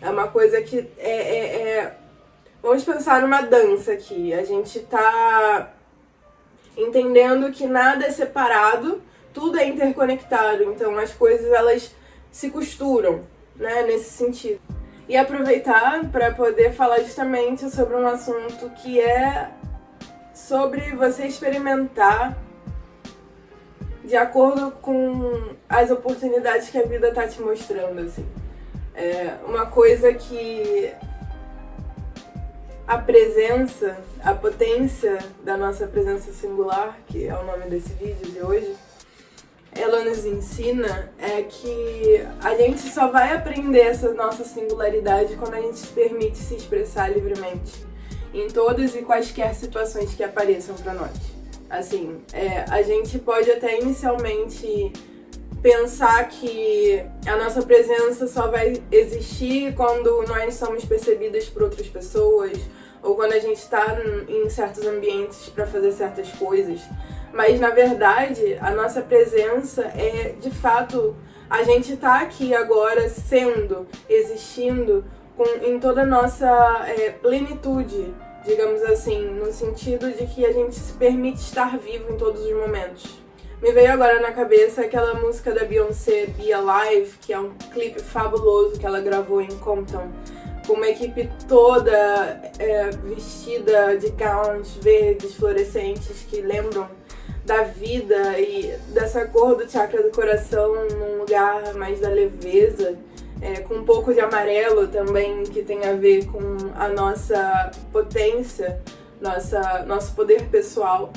É uma coisa que Vamos pensar numa dança aqui. A gente tá entendendo que nada é separado, tudo é interconectado. Então as coisas, elas se costuram, né, nesse sentido. E aproveitar para poder falar justamente sobre um assunto que é sobre você experimentar de acordo com as oportunidades que a vida tá te mostrando, assim. É uma coisa que a presença, a potência da nossa presença singular, que é o nome desse vídeo de hoje, ela nos ensina é que a gente só vai aprender essa nossa singularidade quando a gente se permite se expressar livremente em todas e quaisquer situações que apareçam para nós. Assim, a gente pode até inicialmente pensar que a nossa presença só vai existir quando nós somos percebidas por outras pessoas ou quando a gente está em certos ambientes para fazer certas coisas. Mas, na verdade, a nossa presença é, de fato, a gente tá aqui agora sendo, existindo em toda a nossa plenitude, digamos assim, no sentido de que a gente se permite estar vivo em todos os momentos. Me veio agora na cabeça aquela música da Beyoncé, Be Alive, que é um clipe fabuloso que ela gravou em Compton, com uma equipe toda vestida de gowns verdes, fluorescentes, que lembram da vida e dessa cor do chakra do coração num lugar mais da leveza, com um pouco de amarelo também, que tem a ver com a nossa potência, nosso poder pessoal.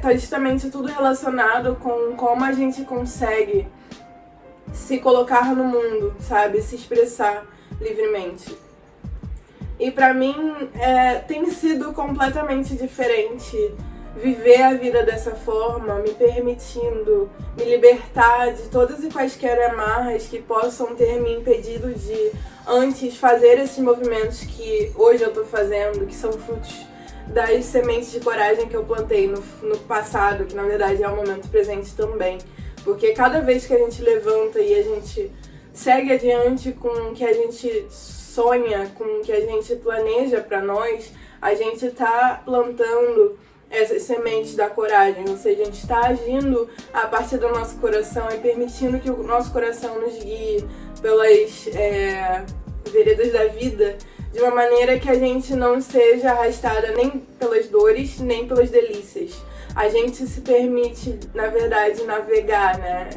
Tá justamente tudo relacionado com como a gente consegue se colocar no mundo, sabe? Se expressar livremente. E pra mim tem sido completamente diferente viver a vida dessa forma, me permitindo me libertar de todas e quaisquer amarras que possam ter me impedido de antes fazer esses movimentos que hoje eu tô fazendo, que são frutos das sementes de coragem que eu plantei no passado, que na verdade é o momento presente também. Porque cada vez que a gente levanta e a gente segue adiante com o que a gente sonha, com o que a gente planeja pra nós, a gente tá plantando essas sementes da coragem, ou seja, a gente está agindo a partir do nosso coração e permitindo que o nosso coração nos guie pelas veredas da vida de uma maneira que a gente não seja arrastada nem pelas dores, nem pelas delícias. A gente se permite, na verdade, navegar, né?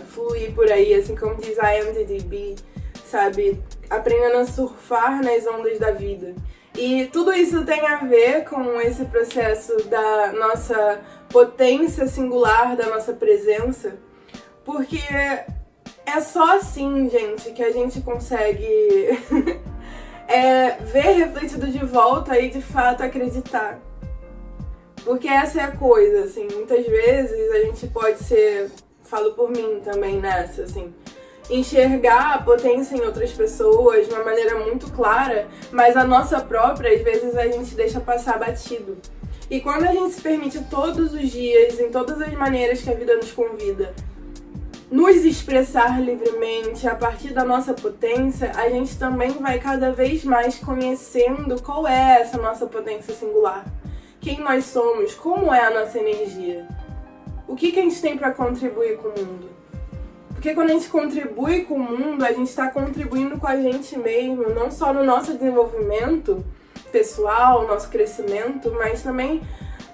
Fluir por aí, assim como diz a IMDb, sabe? Aprendendo a surfar nas ondas da vida. E tudo isso tem a ver com esse processo da nossa potência singular, da nossa presença, porque é só assim, gente, que a gente consegue ver refletido de volta e de fato acreditar. Porque essa é a coisa, assim, muitas vezes a gente pode ser, falo por mim também nessa, assim, enxergar a potência em outras pessoas de uma maneira muito clara, mas a nossa própria, às vezes, a gente deixa passar batido. E quando a gente se permite todos os dias, em todas as maneiras que a vida nos convida, nos expressar livremente a partir da nossa potência, a gente também vai cada vez mais conhecendo qual é essa nossa potência singular. Quem nós somos, como é a nossa energia, o que a gente tem para contribuir com o mundo. Porque quando a gente contribui com o mundo, a gente está contribuindo com a gente mesmo, não só no nosso desenvolvimento pessoal, nosso crescimento, mas também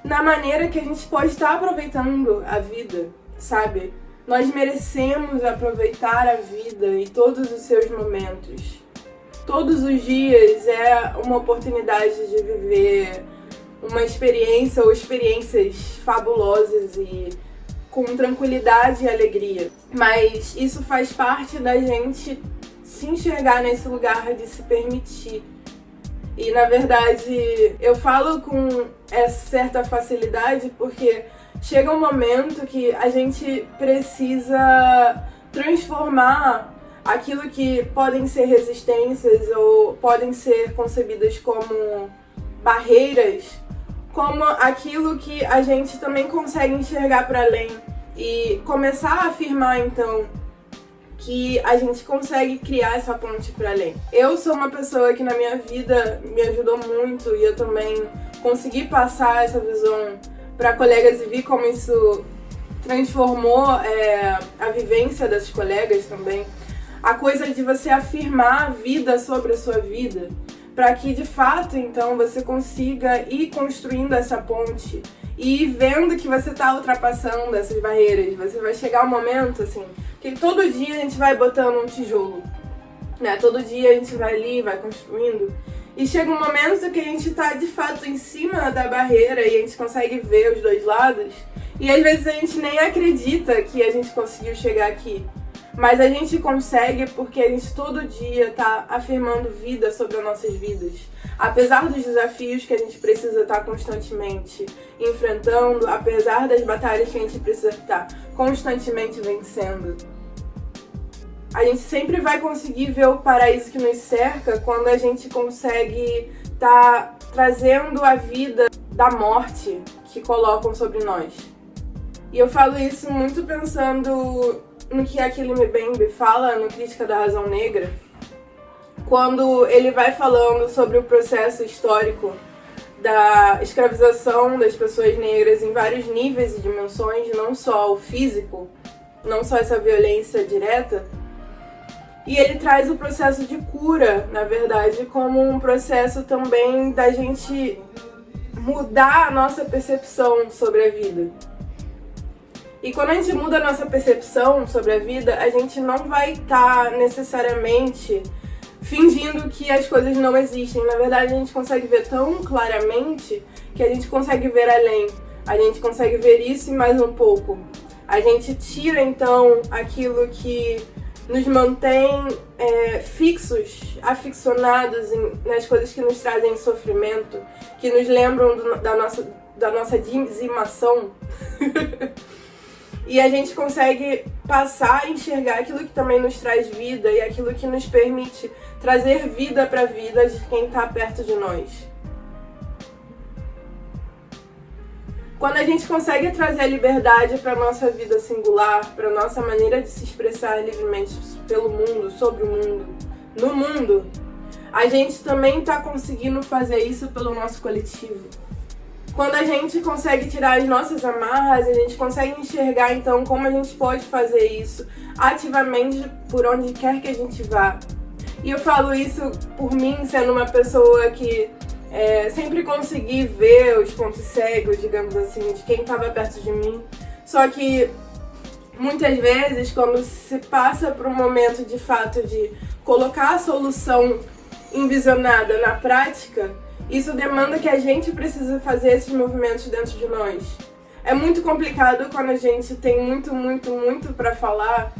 na maneira que a gente pode estar aproveitando a vida, sabe? Nós merecemos aproveitar a vida e todos os seus momentos. Todos os dias é uma oportunidade de viver uma experiência ou experiências fabulosas e com tranquilidade e alegria. Mas isso faz parte da gente se enxergar nesse lugar de se permitir. E, na verdade, eu falo com essa certa facilidade porque chega um momento que a gente precisa transformar aquilo que podem ser resistências ou podem ser concebidas como barreiras, como aquilo que a gente também consegue enxergar para além e começar a afirmar, então, que a gente consegue criar essa ponte para além. Eu sou uma pessoa que na minha vida me ajudou muito e eu também consegui passar essa visão para colegas e vi como isso transformou a vivência das colegas também. A coisa de você afirmar a vida sobre a sua vida, para que de fato então você consiga ir construindo essa ponte e ir vendo que você está ultrapassando essas barreiras. Você vai chegar um momento assim, que todo dia a gente vai botando um tijolo, né? Todo dia a gente vai ali, vai construindo. E chega um momento que a gente tá de fato em cima da barreira e a gente consegue ver os dois lados. E às vezes a gente nem acredita que a gente conseguiu chegar aqui. Mas a gente consegue porque a gente todo dia tá afirmando vida sobre as nossas vidas. Apesar dos desafios que a gente precisa estar constantemente enfrentando, apesar das batalhas que a gente precisa estar constantemente vencendo. A gente sempre vai conseguir ver o paraíso que nos cerca quando a gente consegue estar trazendo a vida da morte que colocam sobre nós. E eu falo isso muito pensando no que Achille Mbembe fala no Crítica da Razão Negra, quando ele vai falando sobre o processo histórico da escravização das pessoas negras em vários níveis e dimensões, não só o físico, não só essa violência direta. E ele traz o processo de cura, na verdade, como um processo também da gente mudar a nossa percepção sobre a vida. E quando a gente muda a nossa percepção sobre a vida, a gente não vai estar necessariamente fingindo que as coisas não existem. Na verdade, a gente consegue ver tão claramente que a gente consegue ver além. A gente consegue ver isso e mais um pouco. A gente tira, então, aquilo que nos mantém fixos, aficionados nas coisas que nos trazem sofrimento, que nos lembram da nossa dizimação. E a gente consegue passar a enxergar aquilo que também nos traz vida e aquilo que nos permite trazer vida para a vida de quem está perto de nós. Quando a gente consegue trazer a liberdade para a nossa vida singular, para a nossa maneira de se expressar livremente pelo mundo, sobre o mundo, no mundo, a gente também está conseguindo fazer isso pelo nosso coletivo. Quando a gente consegue tirar as nossas amarras, a gente consegue enxergar então como a gente pode fazer isso ativamente por onde quer que a gente vá. E eu falo isso por mim, sendo uma pessoa que sempre consegui ver os pontos cegos, digamos assim, de quem estava perto de mim. Só que muitas vezes, quando se passa por um momento de fato de colocar a solução envisionada na prática, isso demanda que a gente precisa fazer esses movimentos dentro de nós. É muito complicado quando a gente tem muito para falar,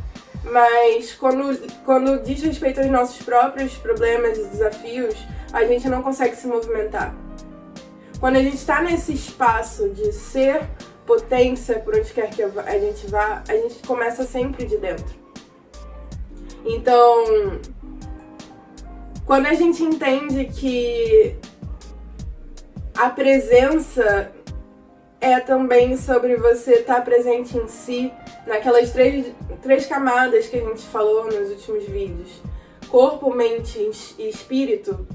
mas quando diz respeito aos nossos próprios problemas e desafios, a gente não consegue se movimentar. Quando a gente está nesse espaço de ser potência por onde quer que a gente vá, a gente começa sempre de dentro. Então, quando a gente entende que a presença é também sobre você estar presente em si, naquelas três camadas que a gente falou nos últimos vídeos, corpo, mente e espírito,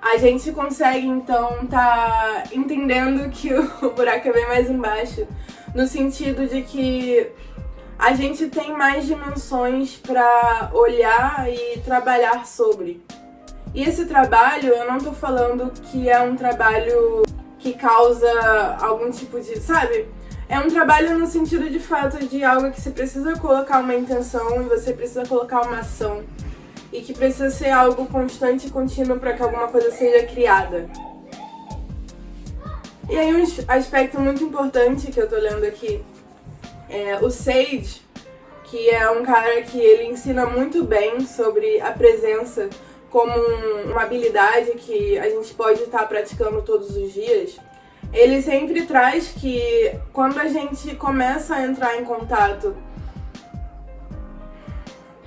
a gente consegue então estar entendendo que o buraco é bem mais embaixo, no sentido de que a gente tem mais dimensões para olhar e trabalhar sobre. E esse trabalho, eu não tô falando que é um trabalho que causa algum tipo de, sabe? É um trabalho no sentido de fato de algo que você precisa colocar uma intenção e você precisa colocar uma ação. E que precisa ser algo constante e contínuo para que alguma coisa seja criada. E aí um aspecto muito importante que eu tô lendo aqui é o Sage, que é um cara que ele ensina muito bem sobre a presença como uma habilidade que a gente pode estar praticando todos os dias. Ele sempre traz que quando a gente começa a entrar em contato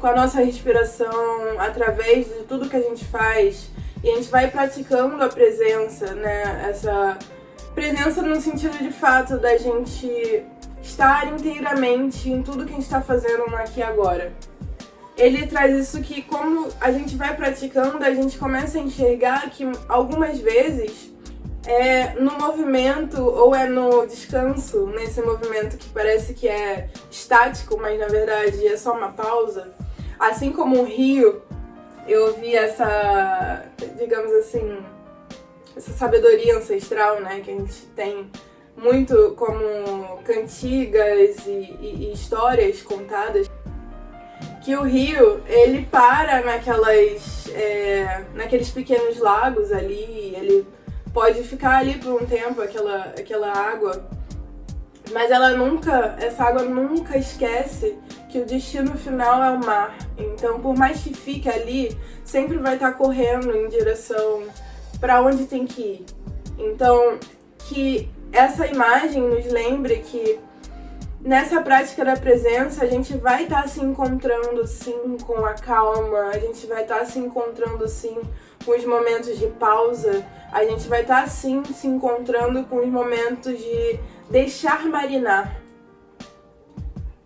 com a nossa respiração, através de tudo que a gente faz, e a gente vai praticando a presença, né? Essa presença no sentido de fato da gente estar inteiramente em tudo que a gente está fazendo no aqui e agora. Ele traz isso que, como a gente vai praticando, a gente começa a enxergar que algumas vezes é no movimento ou é no descanso, nesse movimento que parece que é estático, mas na verdade é só uma pausa. Assim como o rio, eu ouvi essa, digamos assim, essa sabedoria ancestral, né, que a gente tem muito como cantigas e histórias contadas, que o rio, ele para naqueles pequenos lagos ali, ele pode ficar ali por um tempo, aquela água, mas essa água nunca esquece que o destino final é o mar. Então, por mais que fique ali, sempre vai estar correndo em direção para onde tem que ir. Então, que essa imagem nos lembre que nessa prática da presença a gente vai estar se encontrando sim com a calma, a gente vai estar se encontrando sim com os momentos de pausa, a gente vai estar sim se encontrando com os momentos de deixar marinar.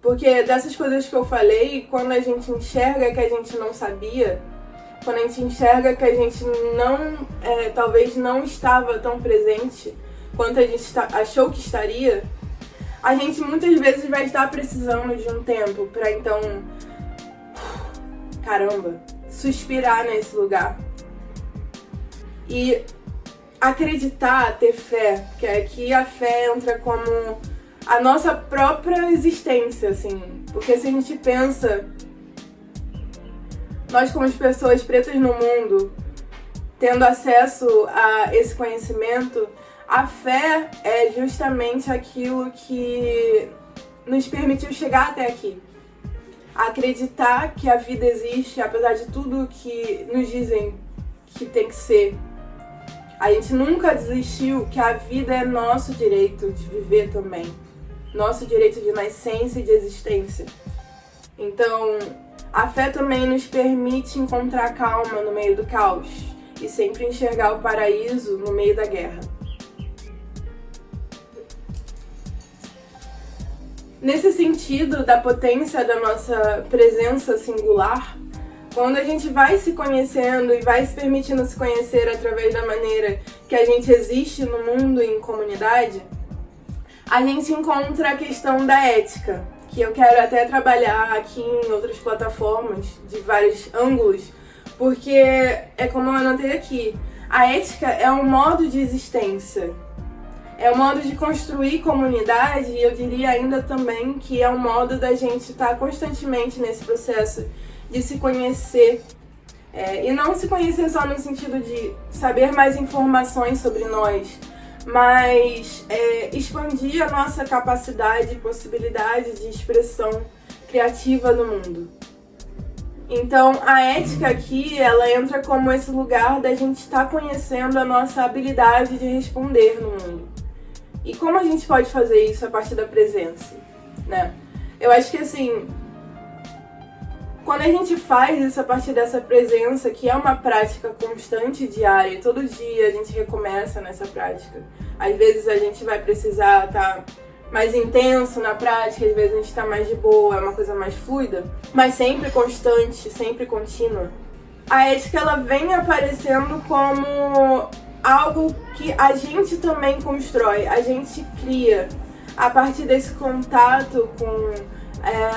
Porque dessas coisas que eu falei, quando a gente enxerga que a gente não sabia, quando a gente enxerga que a gente talvez não estava tão presente quanto a gente achou que estaria, a gente muitas vezes vai estar precisando de um tempo para então, caramba, suspirar nesse lugar. E acreditar, ter fé, que aqui a fé entra como a nossa própria existência, assim. Porque se a gente pensa, nós como as pessoas pretas no mundo, tendo acesso a esse conhecimento, a fé é justamente aquilo que nos permitiu chegar até aqui. Acreditar que a vida existe, apesar de tudo que nos dizem que tem que ser. A gente nunca desistiu que a vida é nosso direito de viver também. Nosso direito de nascença e de existência. Então, a fé também nos permite encontrar calma no meio do caos e sempre enxergar o paraíso no meio da guerra. Nesse sentido da potência da nossa presença singular, quando a gente vai se conhecendo e vai se permitindo se conhecer através da maneira que a gente existe no mundo em comunidade, a gente encontra a questão da ética, que eu quero até trabalhar aqui em outras plataformas de vários ângulos, porque é como eu anotei aqui, a ética é um modo de existência. É um modo de construir comunidade e eu diria ainda também que é um modo da gente estar constantemente nesse processo de se conhecer. E não se conhecer só no sentido de saber mais informações sobre nós, mas expandir a nossa capacidade e possibilidade de expressão criativa no mundo. Então, a ética aqui, ela entra como esse lugar da gente estar conhecendo a nossa habilidade de responder no mundo. E como a gente pode fazer isso a partir da presença, né? Eu acho que assim, quando a gente faz isso a partir dessa presença, que é uma prática constante, diária, e todo dia a gente recomeça nessa prática. Às vezes a gente vai precisar estar mais intenso na prática, às vezes a gente está mais de boa, é uma coisa mais fluida, mas sempre constante, sempre contínua. A ética, ela vem aparecendo como algo que a gente também constrói, a gente cria a partir desse contato com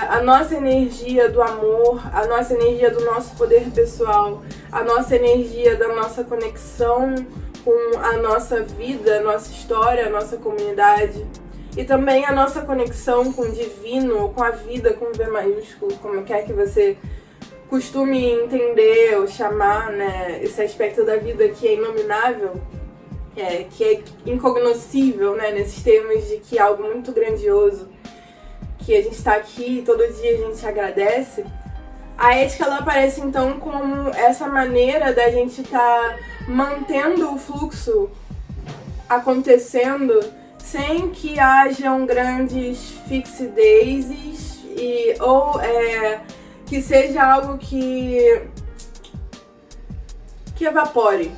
a nossa energia do amor, a nossa energia do nosso poder pessoal, a nossa energia da nossa conexão com a nossa vida, a nossa história, a nossa comunidade e também a nossa conexão com o divino, com a vida, com V maiúsculo, como quer que você costume entender ou chamar, né, esse aspecto da vida que é inominável, que é incognoscível, né, nesses termos de que é algo muito grandioso, que a gente está aqui e todo dia a gente agradece. A ética, ela aparece então como essa maneira da gente estar mantendo o fluxo acontecendo sem que hajam grandes fixidezes ou que seja algo que evapore.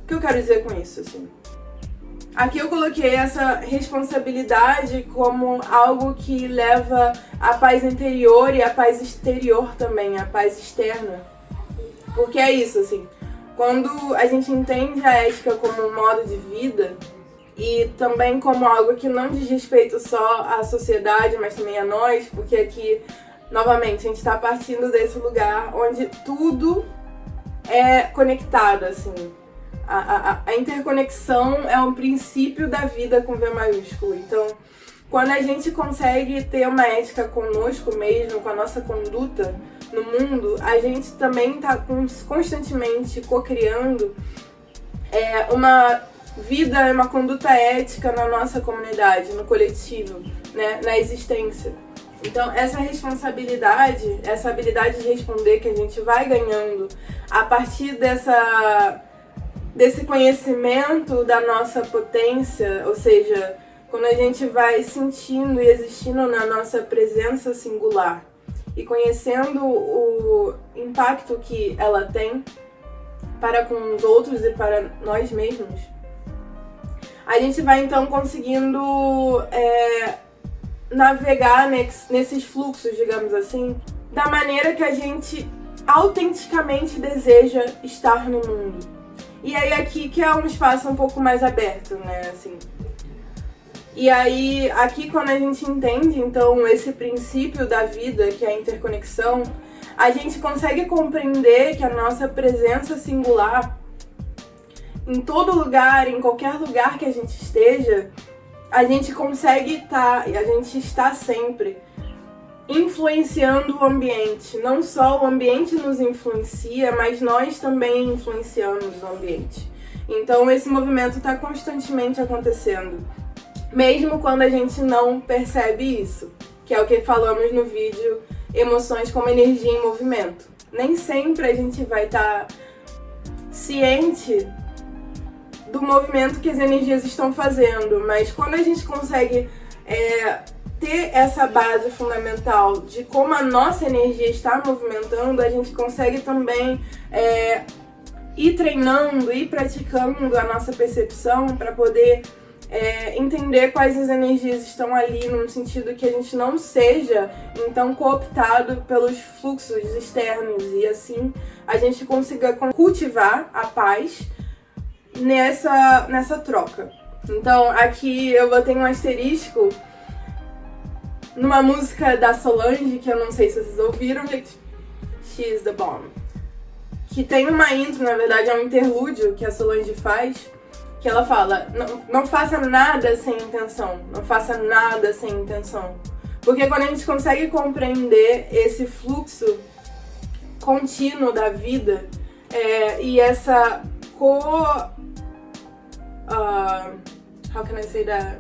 O que eu quero dizer com isso, assim? Aqui eu coloquei essa responsabilidade como algo que leva à paz interior e à paz exterior também, à paz externa. Porque é isso, assim, quando a gente entende a ética como um modo de vida e também como algo que não diz respeito só à sociedade, mas também a nós, porque aqui, novamente, a gente está partindo desse lugar onde tudo é conectado, assim. A interconexão é um princípio da vida com V maiúsculo. Então, quando a gente consegue ter uma ética conosco mesmo, com a nossa conduta no mundo, a gente também está constantemente co-criando uma vida, uma conduta ética na nossa comunidade, no coletivo, né, na existência. Então, essa responsabilidade, essa habilidade de responder que a gente vai ganhando a partir desse conhecimento da nossa potência, ou seja, quando a gente vai sentindo e existindo na nossa presença singular e conhecendo o impacto que ela tem para com os outros e para nós mesmos, a gente vai então conseguindo navegar nesses fluxos, digamos assim, da maneira que a gente autenticamente deseja estar no mundo. E aí aqui que é um espaço um pouco mais aberto, né, assim. E aí, aqui quando a gente entende, então, esse princípio da vida, que é a interconexão, a gente consegue compreender que a nossa presença singular, em todo lugar, em qualquer lugar que a gente esteja, a gente consegue estar, e a gente está sempre influenciando o ambiente. Não só o ambiente nos influencia, mas nós também influenciamos o ambiente. Então esse movimento está constantemente acontecendo, mesmo quando a gente não percebe isso, que é o que falamos no vídeo Emoções como Energia em Movimento. Nem sempre a gente vai estar ciente do movimento que as energias estão fazendo, mas quando a gente consegue ter essa base fundamental de como a nossa energia está movimentando, a gente consegue também ir treinando, ir praticando a nossa percepção para poder entender quais as energias estão ali, no sentido que a gente não seja então cooptado pelos fluxos externos e assim a gente consiga cultivar a paz nessa troca. Então aqui eu botei um asterisco numa música da Solange, que eu não sei se vocês ouviram, gente, She's the Bomb, que tem uma intro, na verdade é um interlúdio que a Solange faz, que ela fala, não faça nada sem intenção, não faça nada sem intenção. Porque quando a gente consegue compreender esse fluxo contínuo da vida e essa how can I say that?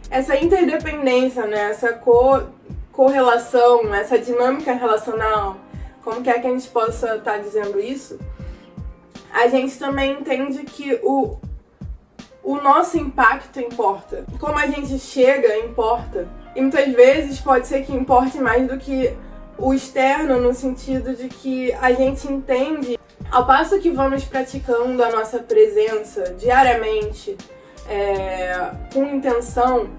Essa interdependência, né? Essa correlação, essa dinâmica relacional, como que a gente possa estar dizendo isso? A gente também entende que o nosso impacto importa. Como a gente chega importa. E muitas vezes pode ser que importe mais do que o externo, no sentido de que a gente entende, ao passo que vamos praticando a nossa presença diariamente, com intenção,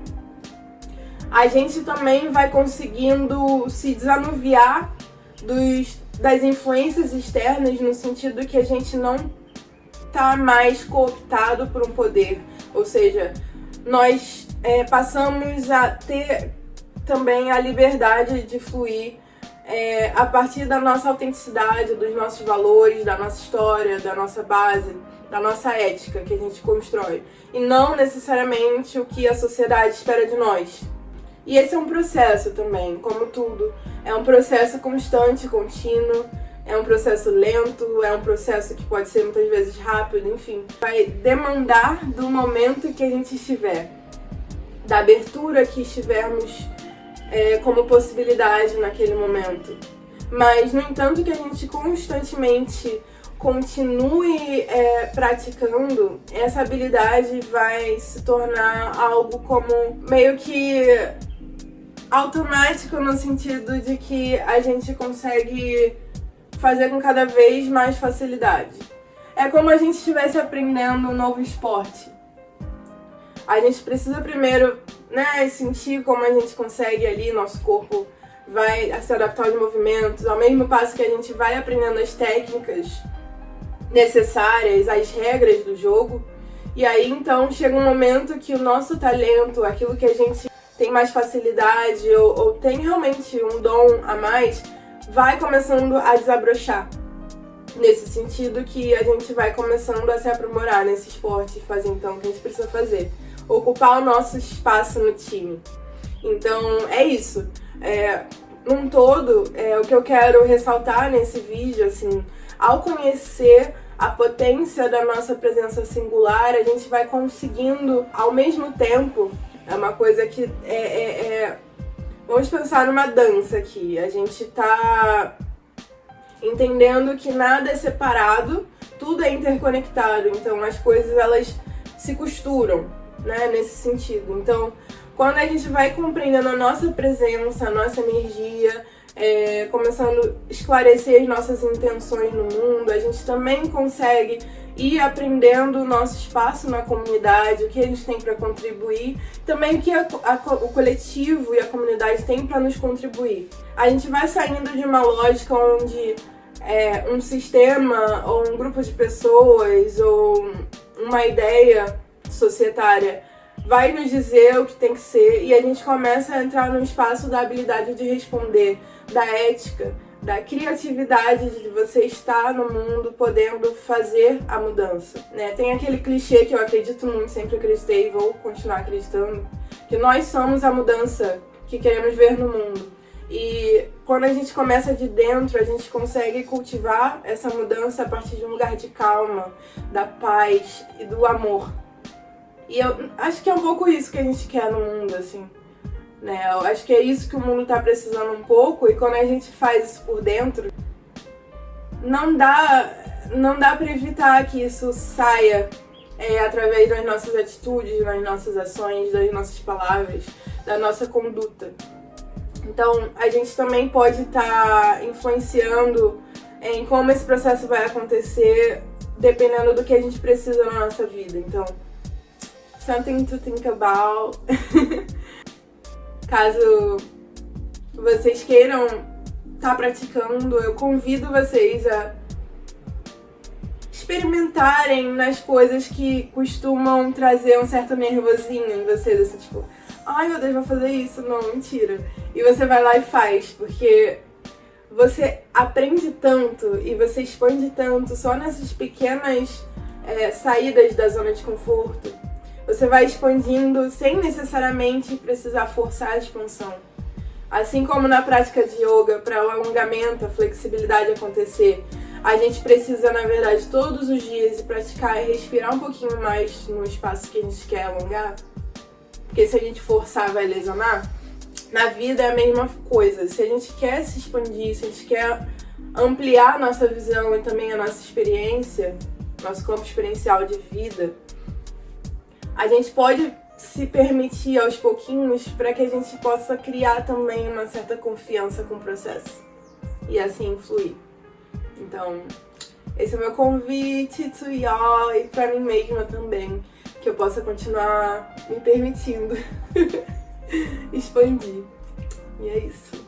a gente também vai conseguindo se desanuviar das influências externas, no sentido que a gente não tá mais cooptado por um poder, ou seja, nós passamos a ter também a liberdade de fluir a partir da nossa autenticidade, dos nossos valores, da nossa história, da nossa base, da nossa ética que a gente constrói, e não necessariamente o que a sociedade espera de nós. E esse é um processo também, como tudo. É um processo constante, contínuo, é um processo lento, é um processo que pode ser muitas vezes rápido, enfim. Vai demandar do momento que a gente estiver, da abertura que estivermos como possibilidade naquele momento. Mas, no entanto, que a gente constantemente continue praticando, essa habilidade vai se tornar algo como meio que automático, no sentido de que a gente consegue fazer com cada vez mais facilidade. é como a gente estivesse aprendendo um novo esporte. A gente precisa primeiro, né, sentir como a gente consegue ali, nosso corpo vai se adaptar aos movimentos, ao mesmo passo que a gente vai aprendendo as técnicas necessárias, as regras do jogo. E aí então chega um momento que o nosso talento, aquilo que a gente tem mais facilidade ou tem realmente um dom a mais, vai começando a desabrochar. Nesse sentido que a gente vai começando a se aprimorar nesse esporte e fazer então o que a gente precisa fazer. Ocupar o nosso espaço no time. Então é isso. Num todo, o que eu quero ressaltar nesse vídeo, assim, ao conhecer a potência da nossa presença singular, a gente vai conseguindo, ao mesmo tempo, é uma coisa que vamos pensar numa dança aqui. A gente tá entendendo que nada é separado, tudo é interconectado, então as coisas elas se costuram, né, nesse sentido. Então, quando a gente vai compreendendo a nossa presença, a nossa energia, começando a esclarecer as nossas intenções no mundo, a gente também consegue ir aprendendo o nosso espaço na comunidade, o que a gente tem para contribuir, também o que o coletivo e a comunidade tem para nos contribuir. A gente vai saindo de uma lógica onde um sistema ou um grupo de pessoas ou uma ideia societária vai nos dizer o que tem que ser e a gente começa a entrar no espaço da habilidade de responder, da ética, da criatividade de você estar no mundo podendo fazer a mudança, né? Tem aquele clichê que eu acredito muito, sempre acreditei e vou continuar acreditando, que nós somos a mudança que queremos ver no mundo. E quando a gente começa de dentro, a gente consegue cultivar essa mudança a partir de um lugar de calma, da paz e do amor. E eu acho que é um pouco isso que a gente quer no mundo, assim, né? Eu acho que é isso que o mundo tá precisando um pouco, e quando a gente faz isso por dentro, não dá pra evitar que isso saia através das nossas atitudes, das nossas ações, das nossas palavras, da nossa conduta. Então, a gente também pode estar influenciando em como esse processo vai acontecer, dependendo do que a gente precisa na nossa vida. Então, something to think about. Caso vocês queiram estar praticando, eu convido vocês a experimentarem nas coisas que costumam trazer um certo nervosinho em vocês, assim, tipo, ai meu Deus, vou fazer isso, não, mentira. E você vai lá e faz, porque você aprende tanto e você expande tanto só nessas pequenas saídas da zona de conforto. Você vai expandindo sem necessariamente precisar forçar a expansão. Assim como na prática de yoga, para o alongamento, a flexibilidade acontecer, a gente precisa, na verdade, todos os dias praticar e respirar um pouquinho mais no espaço que a gente quer alongar. Porque se a gente forçar, vai lesionar. Na vida é a mesma coisa. Se a gente quer se expandir, se a gente quer ampliar a nossa visão e também a nossa experiência, nosso campo experiencial de vida, a gente pode se permitir aos pouquinhos para que a gente possa criar também uma certa confiança com o processo e assim fluir. Então, esse é o meu convite to y'all e para mim mesma também, que eu possa continuar me permitindo expandir. E é isso.